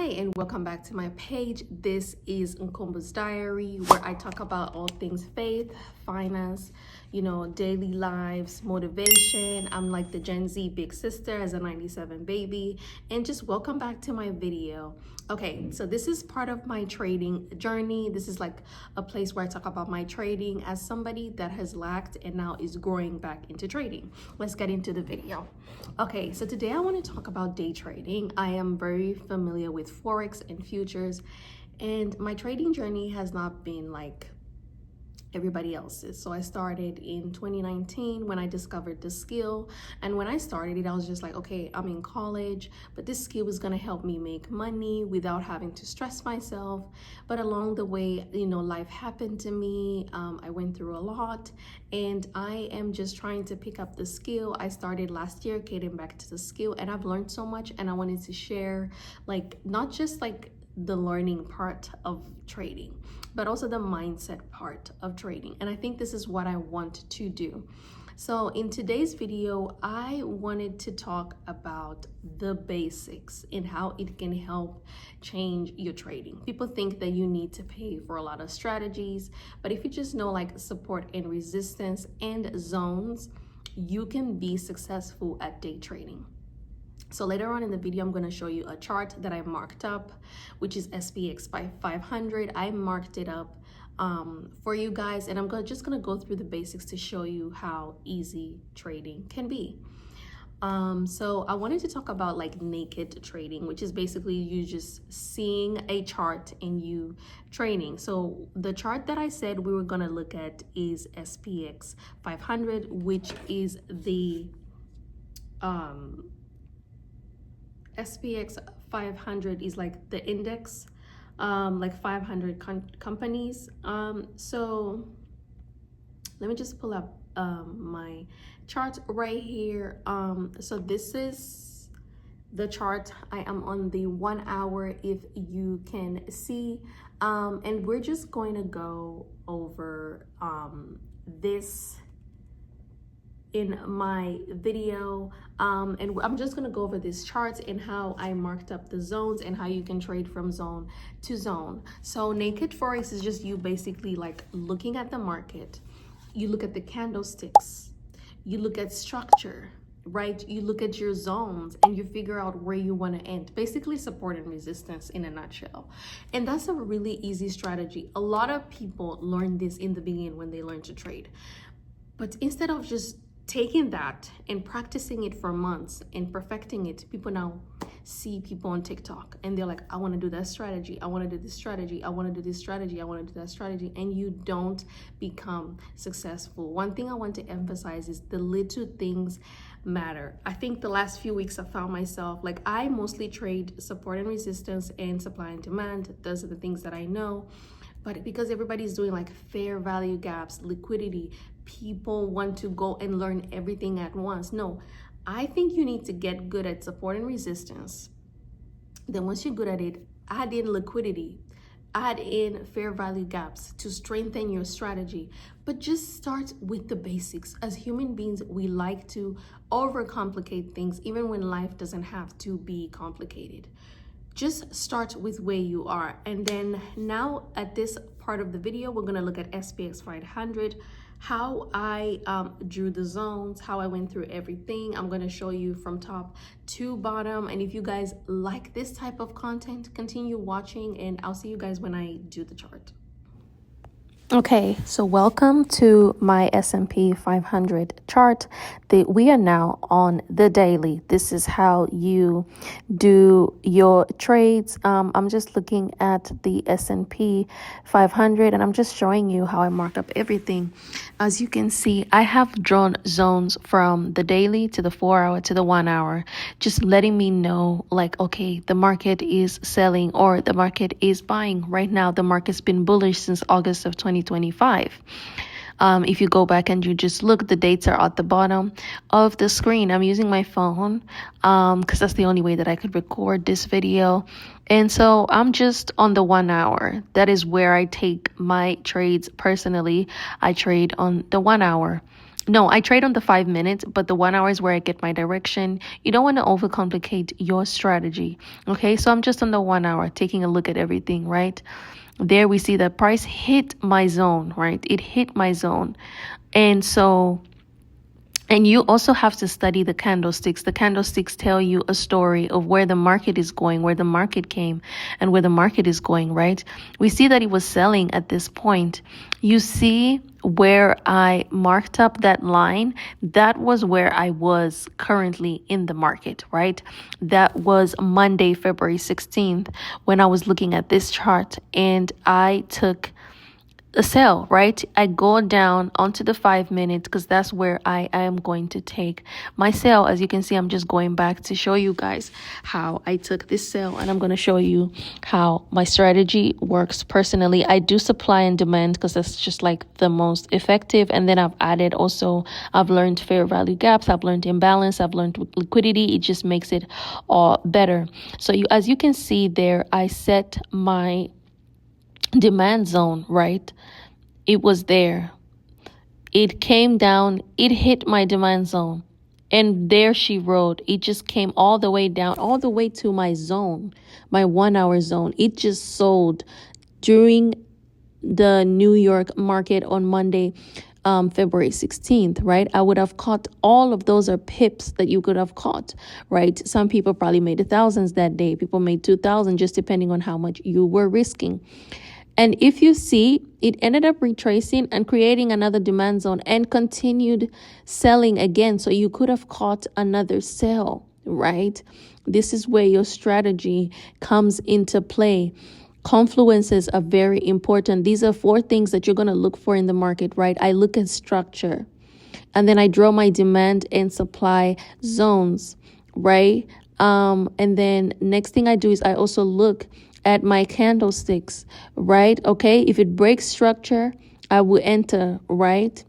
and welcome back to my page. This is Nkombo's Diary, where I talk about all things faith, finance, daily lives, motivation. I'm like the Gen Z big sister as a 97 baby, and just welcome back to my video. Okay, so this is part of my trading journey. This is like a place where I talk about my trading as somebody that has lacked and now is growing back into trading. Let's get into the video. Okay, so today I want to talk about day trading. I am very familiar with forex and futures, and my trading journey has not been like everybody else's. So I started in 2019 when I discovered the skill, and when I started it, I was just like, okay, I'm in college, but this skill was going to help me make money without having to stress myself. But along the way, life happened to me. I went through a lot, and I am just trying to pick up the skill. I started last year getting back to the skill, and I've learned so much, and I wanted to share, like, not just like the learning part of trading, but also the mindset part of trading. And I think this is what I want to do. So in today's video, I wanted to talk about the basics and how it can help change your trading. People think that you need to pay for a lot of strategies, but if you just know like support and resistance and zones, you can be successful at day trading. So later on in the video, I'm going to show you a chart that I marked up, which is SPX by 500. I marked it up for you guys, and I'm just going to go through the basics to show you how easy trading can be. So I wanted to talk about like naked trading, which is basically you just seeing a chart and you trading. So the chart that I said we were going to look at is SPX 500, which is the SPX 500 is like the index, like 500 companies. So let me just pull up my chart right here. So this is the chart. I am on the 1 hour, if you can see, and we're just going to go over this in my video, and I'm just going to go over this chart and how I marked up the zones and how you can trade from zone to zone. So naked forex is just you basically like looking at the market. You look at the candlesticks, you look at structure, right? You look at your zones and you figure out where you want to end. Basically support and resistance in a nutshell. And that's a really easy strategy. A lot of people learn this in the beginning when they learn to trade, but instead of just taking that and practicing it for months and perfecting it, people now see people on TikTok and they're like, I want to do that strategy, I want to do this strategy, I want to do this strategy, I want to do that strategy, and you don't become successful. One thing I want to emphasize is the little things matter. I think the last few weeks I found myself like I mostly trade support and resistance and supply and demand. Those are the things that I know. But because everybody's doing like fair value gaps, liquidity, people want to go and learn everything at once. No, I think you need to get good at support and resistance. Then once you're good at it, add in liquidity, add in fair value gaps to strengthen your strategy. But just start with the basics. As human beings, we like to overcomplicate things, even when life doesn't have to be complicated. Just start with where you are. And then now at this part of the video, we're going to look at SPX 500, how I drew the zones, how I went through everything. I'm going to show you from top to bottom. And if you guys like this type of content, continue watching, and I'll see you guys when I do the chart. Okay, so welcome to my S&P 500 chart. We are now on the daily. This is how you do your trades. I'm just looking at the S&P 500 and I'm just showing you how I marked up everything. As you can see, I have drawn zones from the daily to the 4 hour to the 1 hour, just letting me know like, okay, the market is selling or the market is buying. Right now, the market's been bullish since August of 2025. If you go back and you just look, the dates are at the bottom of the screen. I'm using my phone because that's the only way that I could record this video. And so I'm just on the 1 hour. That is where I take my trades personally. I trade on the 1 hour. No, I trade on the 5 minutes, but the 1 hour is where I get my direction. You don't want to overcomplicate your strategy. Okay, so I'm just on the 1 hour taking a look at everything, right? There we see that price hit my zone, right? It hit my zone. And so, and you also have to study the candlesticks. The candlesticks tell you a story of where the market is going, where the market came, and where the market is going, right? We see that it was selling at this point. You see where I marked up that line? That was where I was currently in the market, right? That was Monday, February 16th, when I was looking at this chart and I took a sell, right? I go down onto the 5 minutes because that's where I am going to take my sell. As you can see, I'm just going back to show you guys how I took this sell, and I'm going to show you how my strategy works personally. I do supply and demand because that's just like the most effective. And then I've added also, I've learned fair value gaps, I've learned imbalance, I've learned liquidity. It just makes it all better. So as you can see there, I set my demand zone, right? It was there. It came down, it hit my demand zone. And there she rode. It just came all the way down, all the way to my zone, my 1 hour zone. It just sold during the New York market on Monday, February 16th, right? I would have caught all of those are pips that you could have caught, right? Some people probably made thousands that day. People made 2,000, just depending on how much you were risking. And if you see, it ended up retracing and creating another demand zone and continued selling again. So you could have caught another sell, right? This is where your strategy comes into play. Confluences are very important. These are 4 things that you're going to look for in the market, right? I look at structure, and then I draw my demand and supply zones, right? And then next thing I do is I also look at my candlesticks, right? Okay, if it breaks structure, I will enter, right?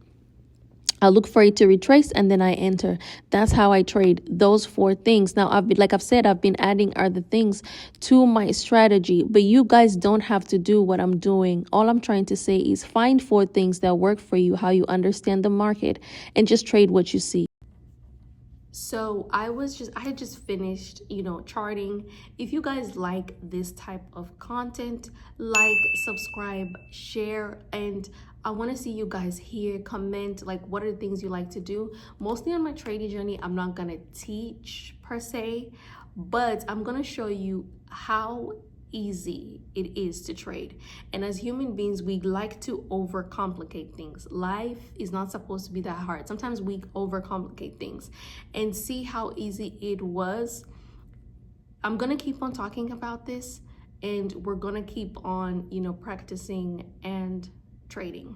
I look for it to retrace and then I enter. That's how I trade, those 4 things. Now, I've said, I've been adding other things to my strategy, but you guys don't have to do what I'm doing. All I'm trying to say is find 4 things that work for you, how you understand the market, and just trade what you see. So I had just finished, charting. If you guys like this type of content, like, subscribe, share, and I want to see you guys here. Comment, like, what are the things you like to do? Mostly on my trading journey, I'm not going to teach per se, but I'm going to show you how easy it is to trade. And as human beings, we like to overcomplicate things. Life is not supposed to be that hard. Sometimes we overcomplicate things. And see how easy it was. I'm gonna keep on talking about this, and we're gonna keep on, practicing and trading.